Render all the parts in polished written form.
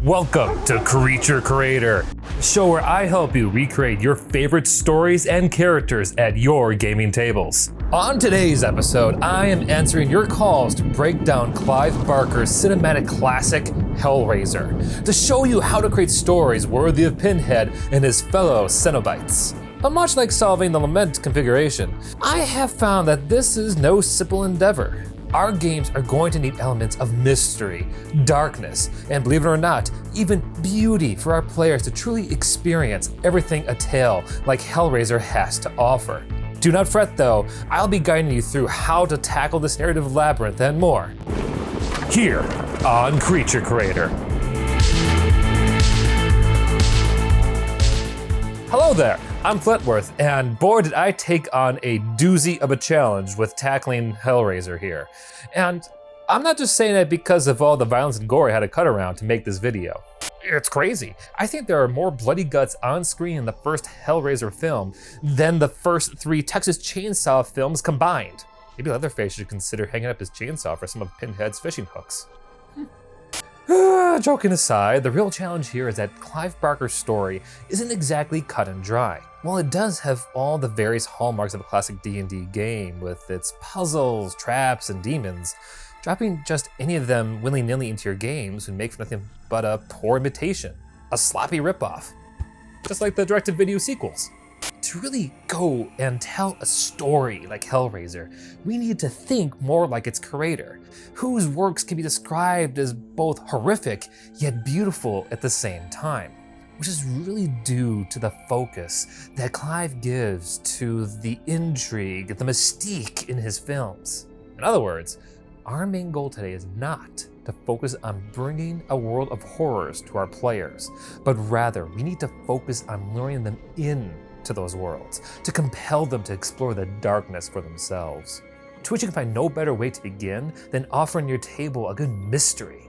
Welcome to Creature Creator, a show where I help you recreate your favorite stories and characters at your gaming tables. On today's episode, I am answering your calls to break down Clive Barker's cinematic classic, Hellraiser, to show you how to create stories worthy of Pinhead and his fellow Cenobites. But much like solving the Lament configuration, I have found that this is no simple endeavor. Our games are going to need elements of mystery, darkness, and believe it or not, even beauty for our players to truly experience everything a tale like Hellraiser has to offer. Do not fret though, I'll be guiding you through how to tackle this narrative labyrinth and more, here on Creature Creator. Hello there, I'm Flintworth, and boy did I take on a doozy of a challenge with tackling Hellraiser here. And I'm not just saying that because of all the violence and gore I had to cut around to make this video. It's crazy. I think there are more bloody guts on screen in the first Hellraiser film than the first 3 Texas Chainsaw films combined. Maybe Leatherface should consider hanging up his chainsaw for some of Pinhead's fishing hooks. Joking aside, the real challenge here is that Clive Barker's story isn't exactly cut and dry. While it does have all the various hallmarks of a classic D&D game with its puzzles, traps, and demons, dropping just any of them willy-nilly into your games would make for nothing but a poor imitation, a sloppy ripoff, just like the direct-to-video sequels. To really go and tell a story like Hellraiser, we need to think more like its creator, whose works can be described as both horrific yet beautiful at the same time, which is really due to the focus that Clive gives to the intrigue, the mystique in his films. In other words, our main goal today is not to focus on bringing a world of horrors to our players, but rather we need to focus on luring them in to those worlds, to compel them to explore the darkness for themselves. To which you can find no better way to begin than offering your table a good mystery.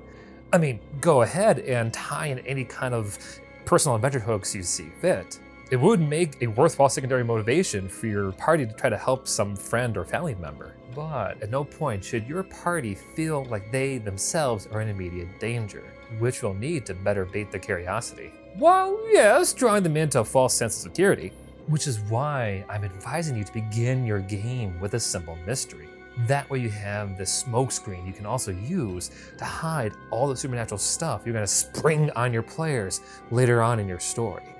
I mean, go ahead and tie in any kind of personal adventure hooks you see fit. It would make a worthwhile secondary motivation for your party to try to help some friend or family member. But at no point should your party feel like they themselves are in immediate danger, which will need to better bait their curiosity. While yes, drawing them into a false sense of security. Which is why I'm advising you to begin your game with a simple mystery. That way you have this smokescreen you can also use to hide all the supernatural stuff you're gonna spring on your players later on in your story.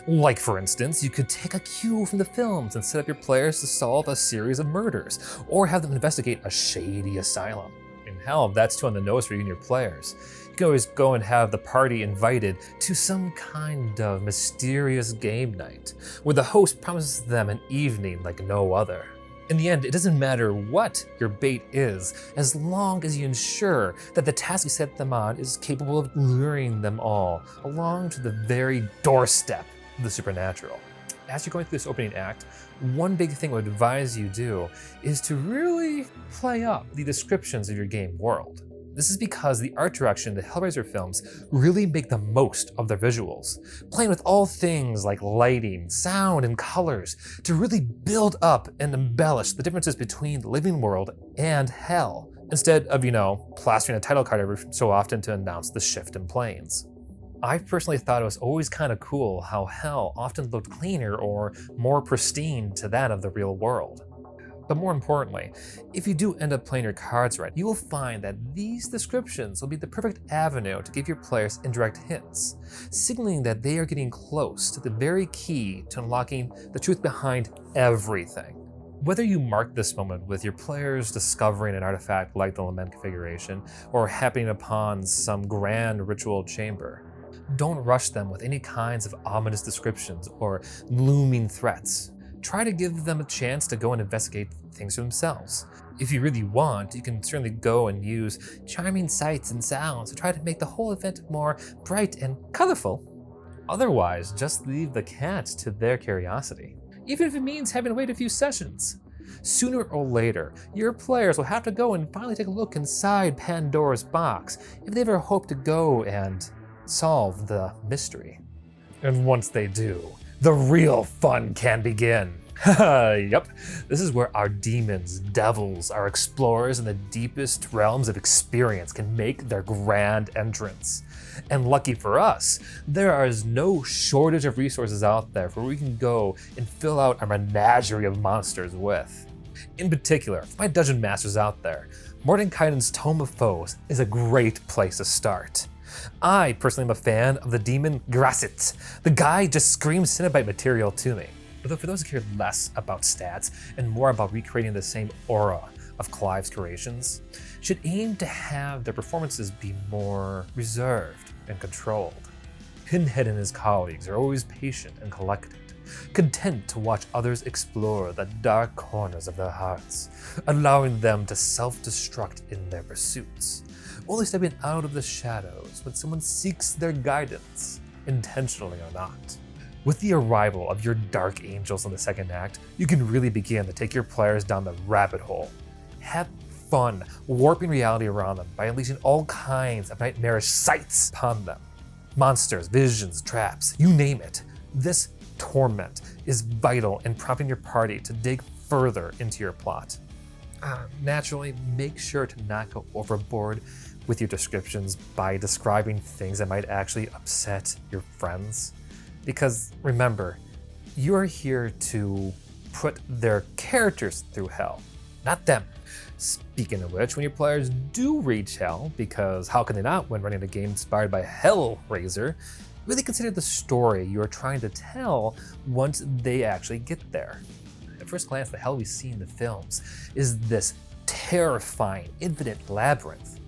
Like for instance, you could take a cue from the films and set up your players to solve a series of murders, or have them investigate a shady asylum. And hell, that's too on the nose for you and your players. You can always go and have the party invited to some kind of mysterious game night, where the host promises them an evening like no other. In the end, it doesn't matter what your bait is, as long as you ensure that the task you set them on is capable of luring them all along to the very doorstep of the supernatural. As you're going through this opening act, one big thing I would advise you do is to really play up the descriptions of your game world. This is because the art direction of the Hellraiser films really make the most of their visuals, playing with all things like lighting, sound, and colors to really build up and embellish the differences between the living world and hell, instead of, plastering a title card every so often to announce the shift in planes. I personally thought it was always kind of cool how hell often looked cleaner or more pristine to that of the real world. But more importantly, if you do end up playing your cards right, you will find that these descriptions will be the perfect avenue to give your players indirect hints, signaling that they are getting close to the very key to unlocking the truth behind everything. Whether you mark this moment with your players discovering an artifact like the Lament configuration, or happening upon some grand ritual chamber, don't rush them with any kinds of ominous descriptions or looming threats. Try to give them a chance to go and investigate things for themselves. If you really want, you can certainly go and use charming sights and sounds to try to make the whole event more bright and colorful. Otherwise, just leave the cat to their curiosity, even if it means having to wait a few sessions. Sooner or later, your players will have to go and finally take a look inside Pandora's box if they ever hope to go and solve the mystery. And once they do, the real fun can begin. Yup, this is where our demons, devils, our explorers, and the deepest realms of experience can make their grand entrance. And lucky for us, there is no shortage of resources out there where we can go and fill out our menagerie of monsters with. In particular, for my dungeon masters out there, Mordenkainen's Tome of Foes is a great place to start. I personally am a fan of the demon Grassit. The guy just screams Cenobite material to me. Although for those who care less about stats and more about recreating the same aura of Clive's creations, should aim to have their performances be more reserved and controlled. Pinhead and his colleagues are always patient and collected, content to watch others explore the dark corners of their hearts, allowing them to self-destruct in their pursuits, only stepping out of the shadows when someone seeks their guidance, intentionally or not. With the arrival of your Dark Angels in the second act, you can really begin to take your players down the rabbit hole. Have fun warping reality around them by unleashing all kinds of nightmarish sights upon them. Monsters, visions, traps, you name it. This torment is vital in prompting your party to dig further into your plot. Naturally, make sure to not go overboard with your descriptions by describing things that might actually upset your friends. Because remember, you are here to put their characters through hell, not them. Speaking of which, when your players do reach hell, because how can they not when running a game inspired by Hellraiser, really consider the story you are trying to tell once they actually get there. At first glance, the hell we see in the films is this terrifying, infinite labyrinth.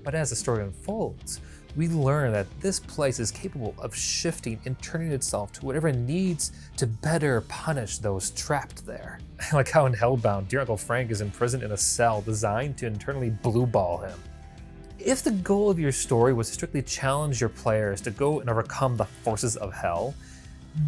But as the story unfolds, we learn that this place is capable of shifting and turning itself to whatever it needs to better punish those trapped there. Like how in Hellbound, dear Uncle Frank is imprisoned in a cell designed to internally blue-ball him. If the goal of your story was to strictly challenge your players to go and overcome the forces of hell,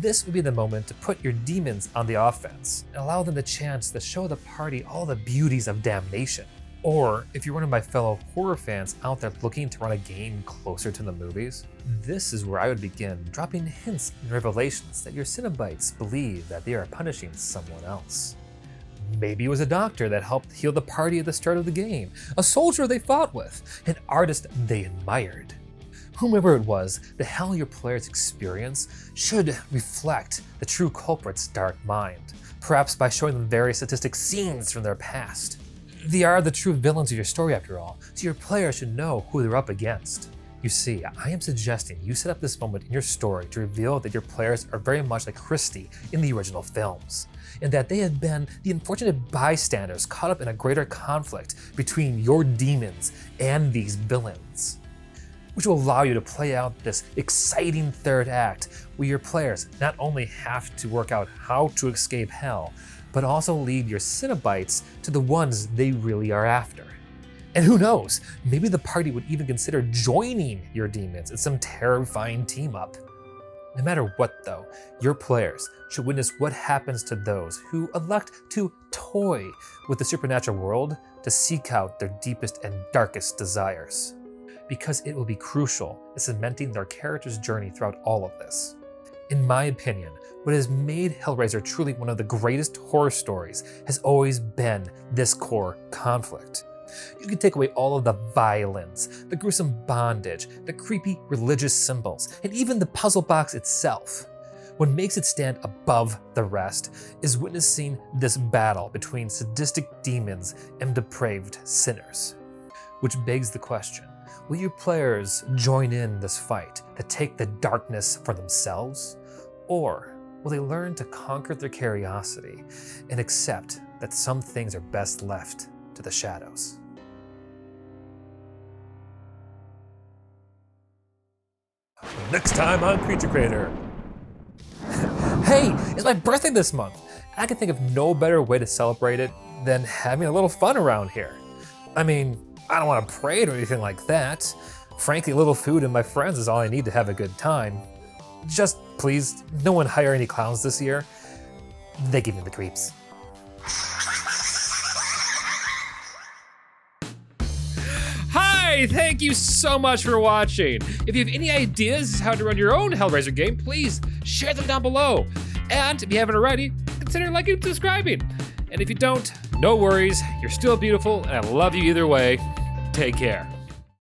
this would be the moment to put your demons on the offense and allow them the chance to show the party all the beauties of damnation. Or, if you're one of my fellow horror fans out there looking to run a game closer to the movies, this is where I would begin dropping hints and revelations that your Cenobites believe that they are punishing someone else. Maybe it was a doctor that helped heal the party at the start of the game, a soldier they fought with, an artist they admired. Whomever it was, the hell your players experience should reflect the true culprit's dark mind, perhaps by showing them various statistic scenes from their past. They are the true villains of your story after all, so your players should know who they're up against. You see, I am suggesting you set up this moment in your story to reveal that your players are very much like Christie in the original films, and that they have been the unfortunate bystanders caught up in a greater conflict between your demons and these villains, which will allow you to play out this exciting third act where your players not only have to work out how to escape hell, but also lead your Cenobites to the ones they really are after. And who knows, maybe the party would even consider joining your demons in some terrifying team-up. No matter what though, your players should witness what happens to those who elect to toy with the supernatural world to seek out their deepest and darkest desires. Because it will be crucial in cementing their character's journey throughout all of this. In my opinion, what has made Hellraiser truly one of the greatest horror stories has always been this core conflict. You can take away all of the violence, the gruesome bondage, the creepy religious symbols, and even the puzzle box itself. What makes it stand above the rest is witnessing this battle between sadistic demons and depraved sinners. Which begs the question, will your players join in this fight to take the darkness for themselves? Or will they learn to conquer their curiosity and accept that some things are best left to the shadows? Next time on Creature Creator. Hey, it's my birthday this month, and I can think of no better way to celebrate it than having a little fun around here. I mean, I don't want to parade or anything like that. Frankly, a little food and my friends is all I need to have a good time. Just please, no one hire any clowns this year. They give me the creeps. Hi, thank you so much for watching. If you have any ideas how to run your own Hellraiser game, please share them down below. And if you haven't already, consider liking and subscribing. And if you don't, no worries, you're still beautiful, and I love you either way. Take care.